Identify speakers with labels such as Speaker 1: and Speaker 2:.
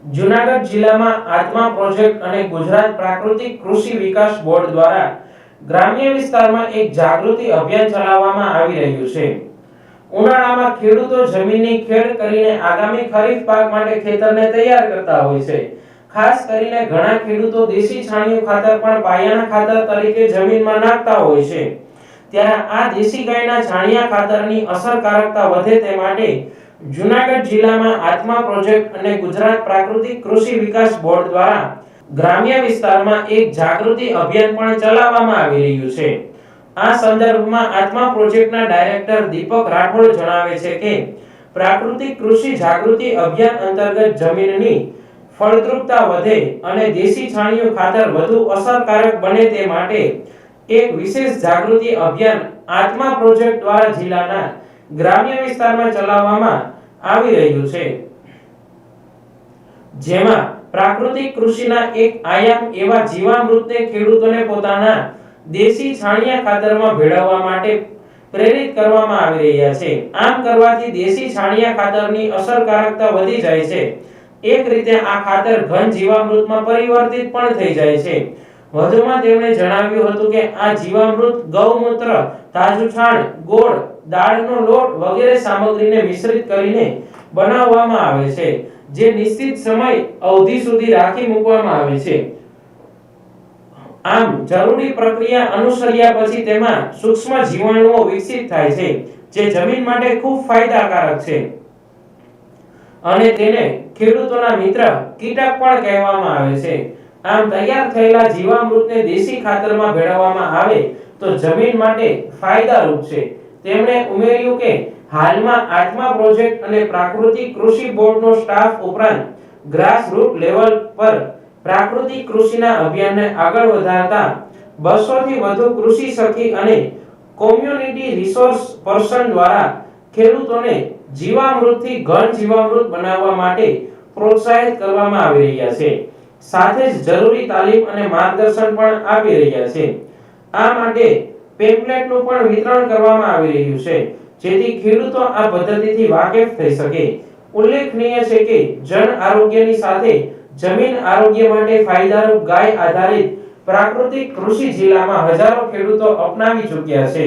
Speaker 1: જૂનાગઢ જિલ્લામાં આત્મા પ્રોજેક્ટ અને ગુજરાત પ્રાકૃતિક કૃષિ વિકાસ બોર્ડ દ્વારા ગ્રામ્ય વિસ્તારમાં એક જાગૃતિ અભિયાન ચલાવવામાં આવી રહ્યું છે। ઉનાળામાં ખેડૂતો જમીનની ખેડ કરીને આગામી ખરીફ પાક માટે ખેતરને તૈયાર કરતા હોય છે। ખાસ કરીને ઘણા ખેડૂતો દેશી છાણિયું ખાતર પણ પાયાના ખાતર તરીકે જમીનમાં નાખતા હોય છે। ત્યારે આ દેશી ગાયના છાણિયા ખાતરની અસરકારકતા વધે તે માટે જૂનાગઢ જિલ્લામાં આત્મા પ્રોજેક્ટ અને ગુજરાત પ્રાકૃતિક કૃષિ વિકાસ બોર્ડ દ્વારા ગ્રામ્ય વિસ્તારમાં એક જાગૃતિ અભિયાન પણ ચલાવવામાં આવી રહ્યું છે। આ સંદર્ભમાં આત્મા પ્રોજેક્ટના ડાયરેક્ટર દીપક રાઠોડ જણાવે છે કે પ્રાકૃતિક કૃષિ જાગૃતિ અભિયાન અંતર્ગત જમીનની ફળદ્રુપતા વધે અને દેશી છાણિયું ખાતર વધુ અસરકારક બને તે માટે એક વિશેષ જાગૃતિ અભિયાન આત્મા પ્રોજેક્ટ દ્વારા જિલ્લાના ગ્રામ્ય વિસ્તારમાં ચલાવવામાં આવી રહ્યું છે। જેમાં પ્રાકૃતિક કૃષિના એક આયામ એવા જીવામૃતને ખેડૂતોને પોતાના દેશી છાણિયા ખાતરમાં ભેળવવા માટે પ્રેરિત કરવામાં આવી રહ્યા છે। આમ કરવાથી દેશી છાણિયા ખાતરની અસરકારકતા વધી જાય છે। એક રીતે આ ખાતર ઘન જીવામૃતમાં પરિવર્તિત પણ થઈ જાય છે। વધુમાં તેમણે જણાવ્યું હતું કે આ જીવામૃત ગૌમૂત્ર, તાજું છાણ, ગોળ, દાળનો લોટ વગેરે સામગ્રીને મિશ્રિત કરીને બનાવવામાં આવે છે, જે નિશ્ચિત સમય અવધિ સુધી રાખી મૂકવામાં આવે છે। આમ જરૂરી પ્રક્રિયા અનુસર્યા પછી તેમાં સૂક્ષ્મ જીવાણુઓ વિકસિત થાય છે, જે જમીન માટે ખૂબ ફાયદાકારક છે અને તેને ખેડૂતોના મિત્ર કીટક પણ કહેવામાં આવે છે। આમ તૈયાર થયેલા જીવામૃતને દેશી ખાતરમાં ભેળવવામાં આવે તો જમીન માટે ફાયદારૂપ છે। તેમણે ઉમેર્યું કે હાલમાં આત્મા પ્રોજેક્ટ અને પ્રાકૃતિક કૃષિ બોર્ડનો સ્ટાફ ઉપરાંત ગ્રાસરૂટ લેવલ પર પ્રાકૃતિક કૃષિના અભિયાનને આગળ વધારતા 200 થી વધુ કૃષિ સખી અને કોમ્યુનિટી રિસોર્સ પર્સન દ્વારા ખેડૂતોને જીવામૃતથી ઘન જીવામૃત બનાવવા માટે પ્રોત્સાહિત કરવામાં આવી રહ્યા છે। સાથે જ જરૂરી તાલીમ અને માર્ગદર્શન પણ આપી રહ્યા છે। આ માટે પેમ્ફલેટનું પણ વિતરણ કરવામાં આવી રહ્યું છે, જેથી ખેડૂતો આ પદ્ધતિથી વાકેફ થઈ શકે। ઉલ્લેખનીય છે કે જન આરોગ્યની સાથે જમીન આરોગ્ય માટે ફાયદારૂપ ગાય આધારિત પ્રાકૃતિક કૃષિ જિલ્લામાં હજારો ખેડૂતો અપનાવી ચૂક્યા છે।